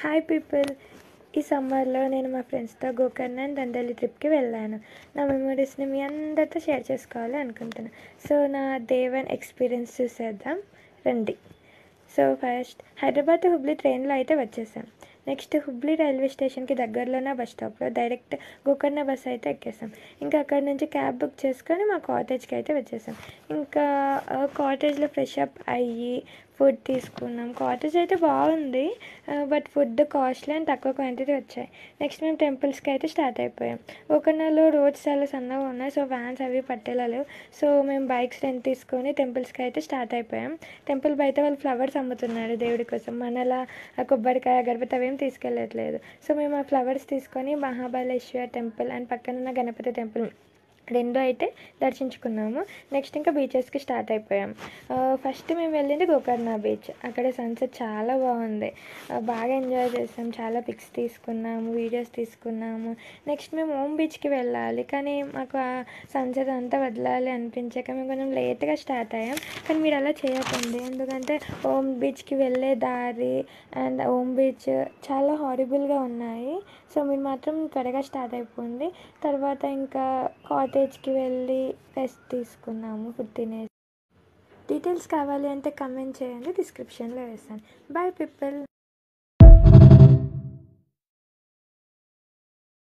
Hi people. ఈ సమ్మర్లో నేను మా ఫ్రెండ్స్తో గోకర్ణ అండ్ దండేలి ట్రిప్కి వెళ్ళాను. నా మెమరీస్ని మీ అందరితో షేర్ చేసుకోవాలి అనుకుంటున్నాను. సో నా డే 1 ఎక్స్పీరియన్స్ చూసేద్దాం రండి. So first Hyderabad to Hubli ట్రైన్లో అయితే వచ్చేసాం. నెక్స్ట్ హుబ్లీ రైల్వే స్టేషన్కి దగ్గరలోనే బస్ స్టాప్లో డైరెక్ట్ గోకర్ణ బస్ అయితే ఎక్కేసాం. ఇంకా అక్కడ నుంచి క్యాబ్ బుక్ చేసుకొని మా కాటేజ్కి అయితే వచ్చేసాం. ఇంకా కాటేజ్లో ఫ్రెష్ అప్ అయ్యి ఫుడ్ తీసుకున్నాం. కాటేజ్ అయితే బాగుంది, బట్ ఫుడ్ కాస్ట్లీ అండ్ తక్కువ క్వాంటిటీ వచ్చాయి. నెక్స్ట్ మేము టెంపుల్స్కి అయితే స్టార్ట్ అయిపోయాం. గోకర్ణలో రోడ్స్ చాలా సన్నగా ఉన్నాయి, సో వ్యాన్స్ అవి పట్టేలాలేవు. సో మేము బైక్స్ రెంట్ తీసుకొని టెంపుల్స్కి అయితే స్టార్ట్ అయిపోయాం. టెంపుల్ బయట వాళ్ళు ఫ్లవర్స్ అమ్ముతున్నారు దేవుడి కోసం. మనలా కొబ్బరికాయ అగరబత్తి అవేం తీసుకెళ్ళట్లేదు. సో మేము ఆ ఫ్లవర్స్ తీసుకొని మహాబలేశ్వర్ టెంపుల్ అండ్ పక్కనున్న గణపతి టెంపుల్ రెండు అయితే దర్శించుకున్నాము. నెక్స్ట్ ఇంకా బీచెస్కి స్టార్ట్ అయిపోయాం. ఫస్ట్ మేము వెళ్ళింది గోకర్ణ బీచ్. అక్కడ సన్సెట్ చాలా బాగుంది, బాగా ఎంజాయ్ చేసాం. చాలా పిక్స్ తీసుకున్నాము, వీడియోస్ తీసుకున్నాము. నెక్స్ట్ మేము ఓమ్ బీచ్కి వెళ్ళాలి, కానీ మాకు ఆ సన్సెట్ అంతా వదలాలి అనిపించాక మేము కొంచెం లేట్గా స్టార్ట్ అయ్యాం. కానీ మీరు అలా చేయకండి, ఎందుకంటే ఓమ్ బీచ్కి వెళ్ళే దారి అండ్ ఓమ్ బీచ్ చాలా హారిబుల్గా ఉన్నాయి. సో మీరు మాత్రం త్వరగా స్టార్ట్ అయిపోండి. తర్వాత ఇంకా కాటేజ్కి వెళ్ళి రెస్ట్ తీసుకున్నాము, ఫుడ్ తినేసి. డీటెయిల్స్ కావాలి అంటే కమెంట్ చేయండి, డిస్క్రిప్షన్లో వేస్తాను. Bye people.